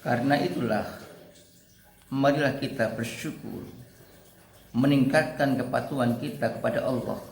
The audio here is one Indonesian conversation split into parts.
Karena itulah, marilah kita bersyukur, meningkatkan kepatuhan kita kepada Allah,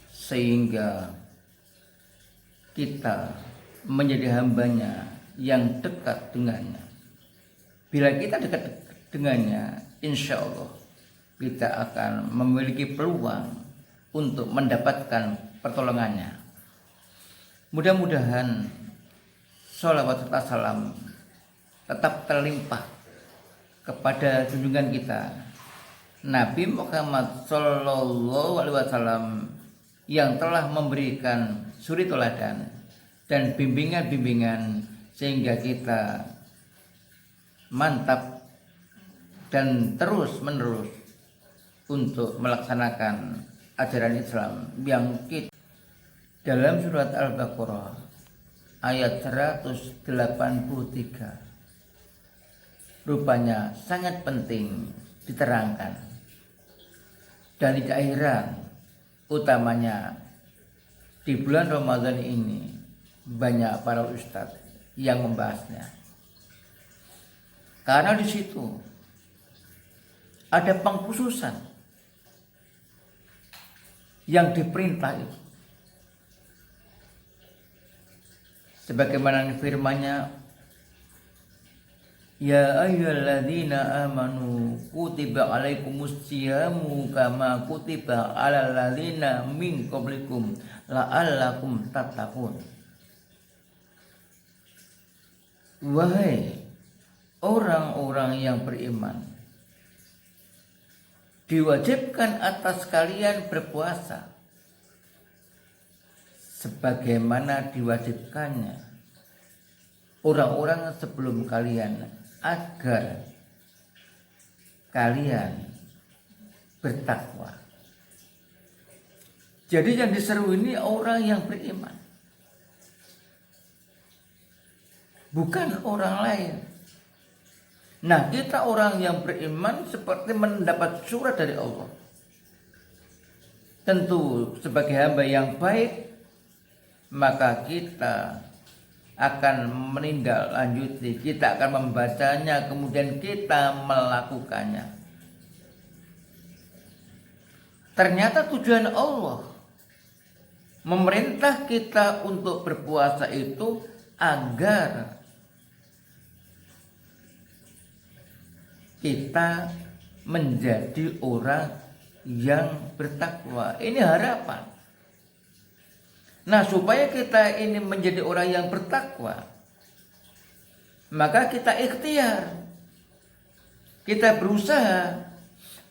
sehingga kita menjadi hambanya yang dekat dengannya. Bila kita dekat dengannya, insya Allah kita akan memiliki peluang untuk mendapatkan pertolongannya. Mudah-mudahan sholawat serta salam tetap terlimpah kepada junjungan kita Nabi Muhammad Sallallahu Alaihi Wasallam yang telah memberikan suri teladan dan bimbingan-bimbingan sehingga kita mantap dan terus-menerus untuk melaksanakan ajaran Islam yang kita. Dalam surat Al-Baqarah ayat 183 rupanya sangat penting diterangkan. Dan tidak heran, utamanya di bulan Ramadan ini banyak para ustadz yang membahasnya. Karena di situ ada pengkhususan yang diperintah itu. Sebagaimana firman-Nya, ya ayyuhalladzina amanu kutiba alaikumus syiyamu kama kutiba alal ladzina min qablikum la'allakum tattaqun. Wahai orang-orang yang beriman, diwajibkan atas kalian berpuasa sebagaimana diwajibkannya orang-orang sebelum kalian, agar kalian bertakwa. Jadi yang diseru ini orang yang beriman, bukan orang lain. Nah, kita orang yang beriman seperti mendapat surat dari Allah. Tentu sebagai hamba yang baik, maka kita akan menindaklanjuti, kita akan membacanya, kemudian kita melakukannya. Ternyata tujuan Allah memerintah kita untuk berpuasa itu agar kita menjadi orang yang bertakwa. Ini harapan. Nah, supaya kita ini menjadi orang yang bertakwa, maka kita ikhtiar, kita berusaha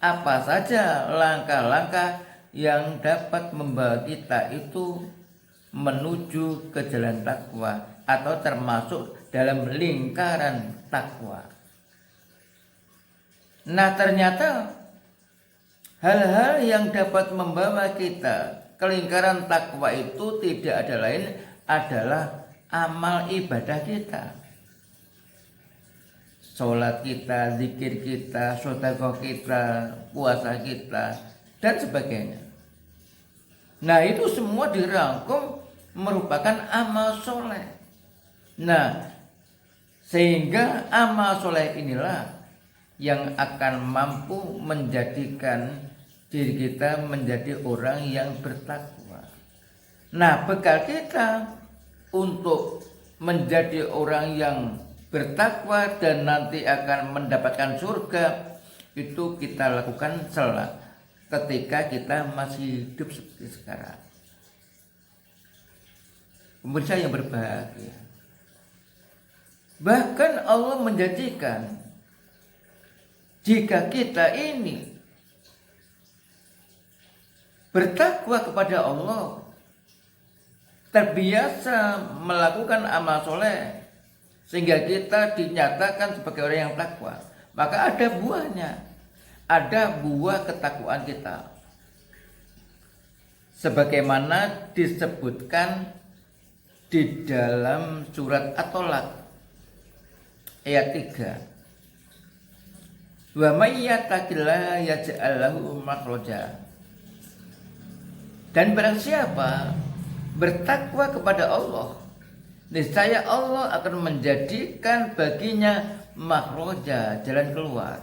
apa saja langkah-langkah yang dapat membawa kita itu menuju ke jalan takwa atau termasuk dalam lingkaran takwa. Nah, ternyata hal-hal yang dapat membawa kita ke lingkaran takwa itu tidak ada lain adalah amal ibadah kita. Sholat kita, zikir kita, sedekah kita, puasa kita, dan sebagainya. Nah, itu semua dirangkum merupakan amal soleh. Nah, sehingga amal soleh inilah yang akan mampu menjadikan diri kita menjadi orang yang bertakwa. Nah, bekal kita untuk menjadi orang yang bertakwa dan nanti akan mendapatkan surga itu kita lakukan ketika kita masih hidup seperti sekarang. Pemirsa yang berbahagia, bahkan Allah menjanjikan jika kita ini bertakwa kepada Allah, terbiasa melakukan amal soleh, sehingga kita dinyatakan sebagai orang yang takwa, maka ada buahnya, ada buah ketakwaan kita. Sebagaimana disebutkan di dalam surat At-Tolaq ayat 3. Wa may yattaqillaha yaj'al lahu makhraja. Dan barang siapa bertakwa kepada Allah, niscaya Allah akan menjadikan baginya makhraja, jalan keluar.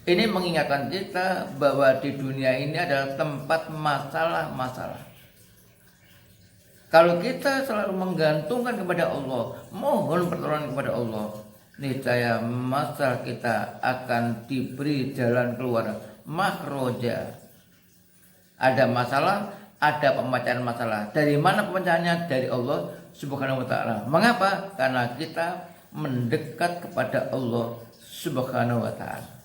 Ini mengingatkan kita bahwa di dunia ini adalah tempat masalah-masalah. Kalau kita selalu menggantungkan kepada Allah, mohon pertolongan kepada Allah, niscaya masalah kita akan diberi jalan keluar, makhraja. Ada masalah, ada pemecahan masalah. Dari mana pemecahannya? Dari Allah Subhanahu wa taala. Mengapa? Karena kita mendekat kepada Allah Subhanahu wa taala.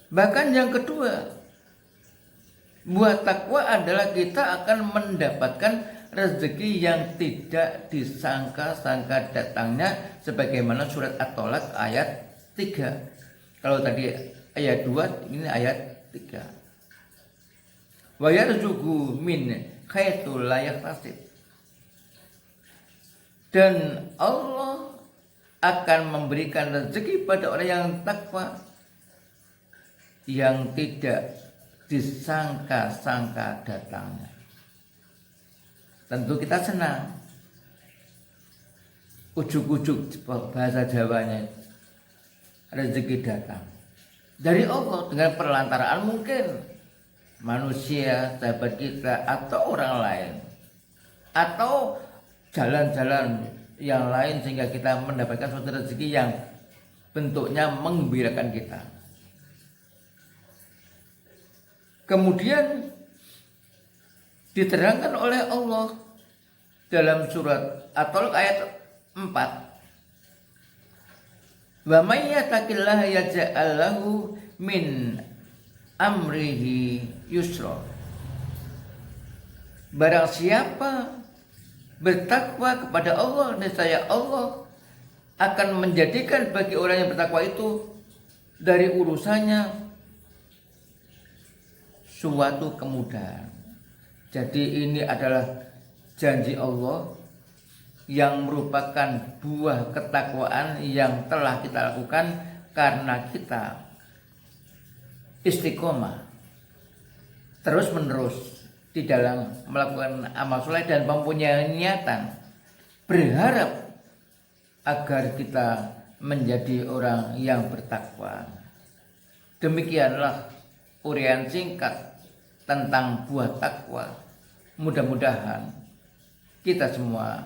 Bahkan yang kedua, buah takwa adalah kita akan mendapatkan rezeki yang tidak disangka-sangka datangnya, sebagaimana surat At-Tolaq ayat 3. Kalau tadi ayat 2, ini ayat 3. Wa yarzuqu min haitsu la yahtasib. Dan Allah akan memberikan rezeki pada orang yang takwa yang tidak disangka-sangka datangnya. Tentu kita senang. Ujuk-ujuk bahasa Jawanya, rezeki datang dari Allah dengan perantaraan mungkin manusia, sahabat kita, atau orang lain, atau jalan-jalan yang lain, sehingga kita mendapatkan suatu rezeki yang bentuknya menggembirakan kita. Kemudian diterangkan oleh Allah dalam surat At-Tolaq ayat 4. Wa may yattaqillaha yaj'al lahu min amrihi yusra. Barang siapa bertakwa kepada Allah, niscaya Allah akan menjadikan bagi orang yang bertakwa itu dari urusannya suatu kemudahan. Jadi ini adalah janji Allah yang merupakan buah ketakwaan yang telah kita lakukan karena kita istiqomah terus menerus di dalam melakukan amal soleh dan mempunyai niatan berharap agar kita menjadi orang yang bertakwa. Demikianlah uraian singkat tentang buah takwa. Mudah-mudahan kita semua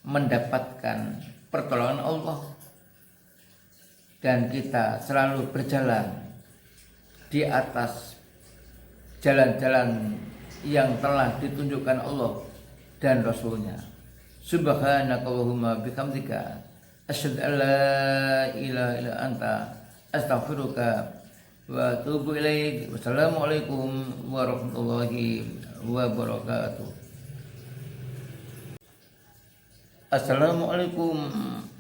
mendapatkan pertolongan Allah dan kita selalu berjalan di atas jalan-jalan yang telah ditunjukkan Allah dan Rasulnya. Subhanakallahumma bihamdika asyhadu an la ilaha illa anta astaghfiruka wa atubu ilaik. Wassalamualaikum warahmatullahi wabarakatuh. Assalamualaikum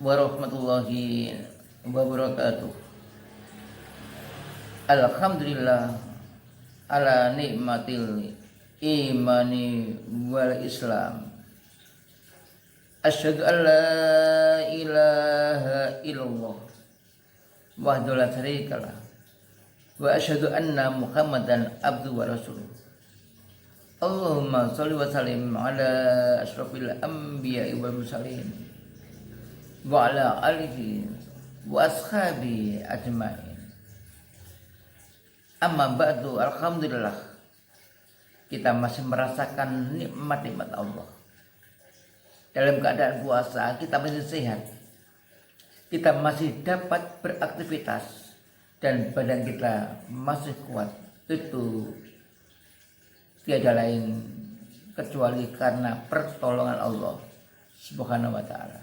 warahmatullahi wabarakatuh. Alhamdulillah ala nikmatil imani wal islam. Asyhadu an la ilaha illallah wahdahu la syarikalah wa asyhadu anna Muhammadan abduhu wa rasuluh. Allahumma sholli wa sallim ala asyrafil anbiya'i wal mursalin wa ala alihi wa ashabi ajmain. Amma ba'du, alhamdulillah kita masih merasakan nikmat-nikmat Allah. Dalam keadaan puasa kita masih sehat, kita masih dapat beraktivitas dan badan kita masih kuat. Itu tiada lain kecuali karena pertolongan Allah Subhanahu wa taala.